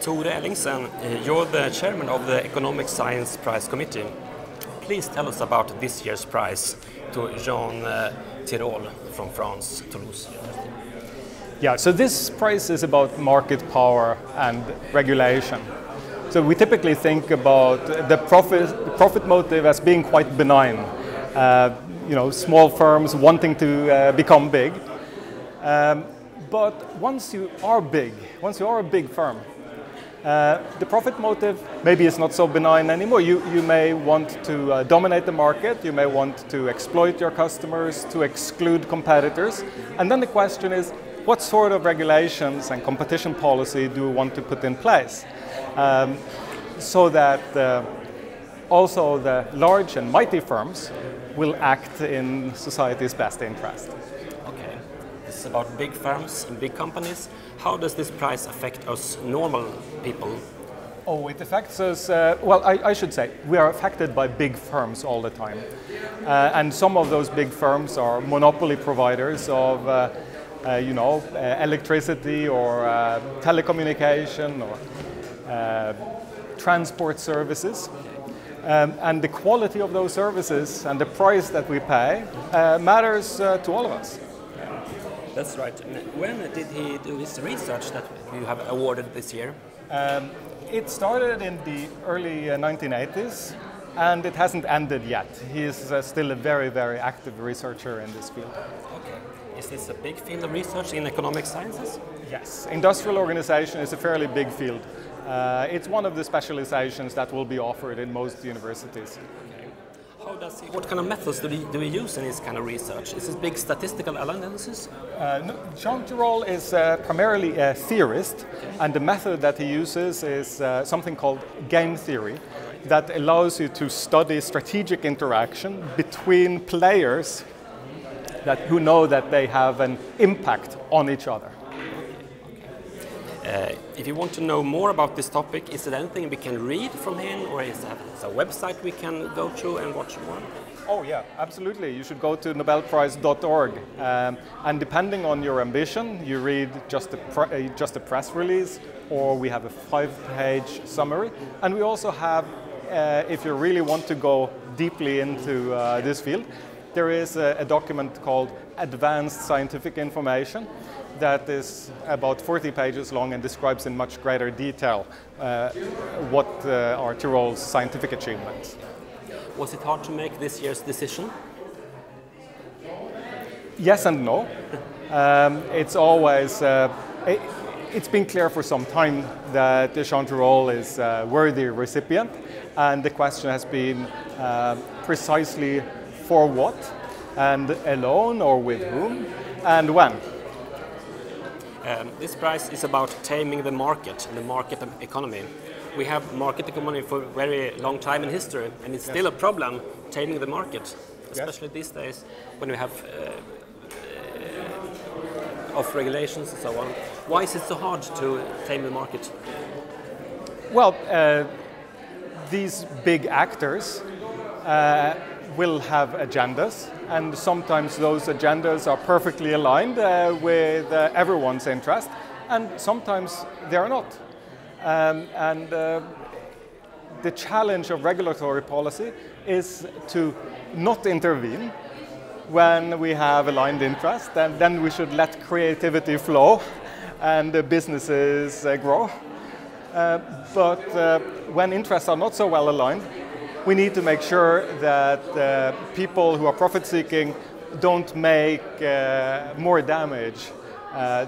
Tore Ellingsen, you're the chairman of the Economic Science Prize Committee. Please tell us about this year's prize to Jean Tirole from France, Toulouse. Yeah, so this prize is about market power and regulation. So we typically think about the profit motive as being quite benign. Small firms wanting to become big. But once you are big, once you are a big firm, the profit motive maybe is not so benign anymore. You may want to dominate the market, you may want to exploit your customers, to exclude competitors. And then the question is, what sort of regulations and competition policy do we want to put in place? So that also the large and mighty firms will act in society's best interest. Okay, this is about big firms and big companies. How does this prize affect us normal people? Oh, it affects us, I should say, we are affected by big firms all the time. And some of those big firms are monopoly providers of electricity or telecommunication or transport services. And the quality of those services and the price that we pay matters to all of us. That's right. When did he do his research that you have awarded this year? It started in the early 1980s and it hasn't ended yet. He is still a very, very active researcher in this field. Okay. Is this a big field of research in economic sciences? Yes. Industrial organization is a fairly big field. It's one of the specializations that will be offered in most universities. Okay. What kind of methods do we use in this kind of research? Is this big statistical analysis? No, Jean Tirole is primarily a theorist, and the method that he uses is something called game theory that allows you to study strategic interaction between players who know that they have an impact on each other. If you want to know more about this topic, is there anything we can read from him, or is there a website we can go to and watch more? Oh yeah, absolutely. You should go to nobelprize.org, and depending on your ambition, you read just a press release, or we have a 5-page summary. And we also have, if you really want to go deeply into this field, there is a document called Advanced Scientific Information that is about 40 pages long and describes in much greater detail what are Tirole's scientific achievements. Was it hard to make this year's decision? Yes and no. It's always, it's been clear for some time that Jean Tirole is a worthy recipient, and the question has been precisely for what, and alone or with whom, and when. This prize is about taming the market and the market economy. We have market economy for a very long time in history, and it's still a problem taming the market, especially these days when we have off regulations and so on. Why is it so hard to tame the market? Well, these big actors will have agendas, and sometimes those agendas are perfectly aligned with everyone's interest, and sometimes they are not. The challenge of regulatory policy is to not intervene when we have aligned interest, and then we should let creativity flow and the businesses grow. But when interests are not so well aligned, we need to make sure that people who are profit-seeking don't make more damage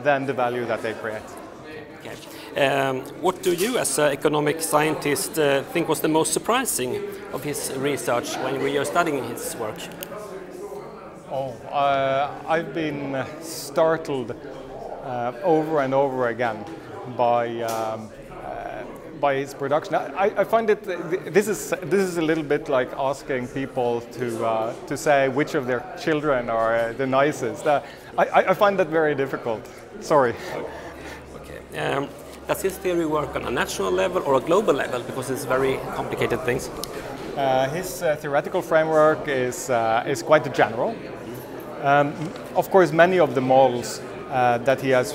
than the value that they create. Okay. What do you, as an economic scientist, think was the most surprising of his research when we are studying his work? I've been startled over and over again by his production. I find it, this is a little bit like asking people to say which of their children are the nicest. I find that very difficult. Sorry. Okay. Does his theory work on a national level or a global level? Because it's very complicated things. His theoretical framework is quite general. Of course, many of the models that he has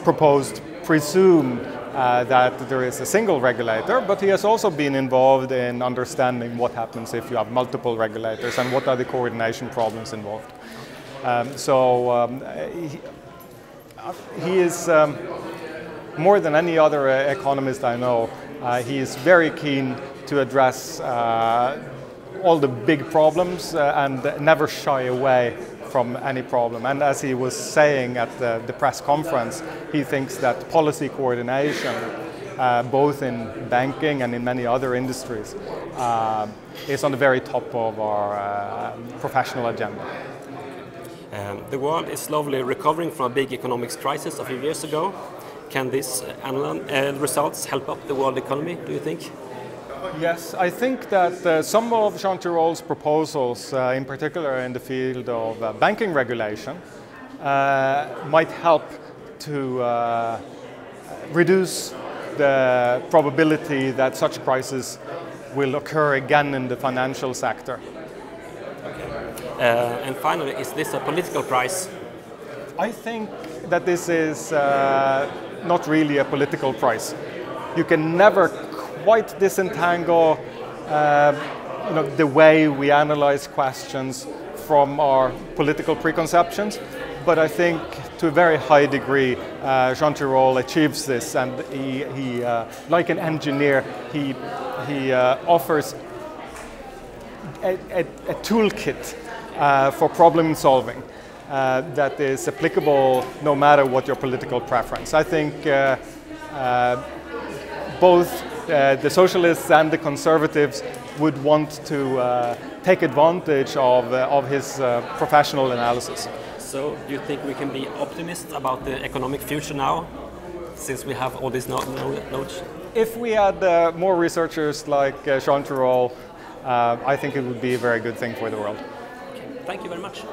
proposed presume that there is a single regulator, but he has also been involved in understanding what happens if you have multiple regulators and what are the coordination problems involved. He is, more than any other economist I know, he is very keen to address all the big problems and never shy away from any problem. And as he was saying at the press conference, he thinks that policy coordination, both in banking and in many other industries, is on the very top of our professional agenda. The world is slowly recovering from a big economic crisis a few years ago. Can these results help up the world economy, do you think? Yes, I think that some of Jean Tirol's proposals, in particular in the field of banking regulation, might help to reduce the probability that such crises will occur again in the financial sector. And finally, is this a political prize? I think that this is not really a political prize. You can never quite disentangle the way we analyze questions from our political preconceptions, but I think to a very high degree Jean Tirole achieves this, and he like an engineer, he offers a toolkit for problem solving that is applicable no matter what your political preference. I think both the socialists and the conservatives would want to take advantage of his professional analysis. So, do you think we can be optimists about the economic future now, since we have all these knowledge? If we had more researchers like Jean Tirole, I think it would be a very good thing for the world. Okay. Thank you very much.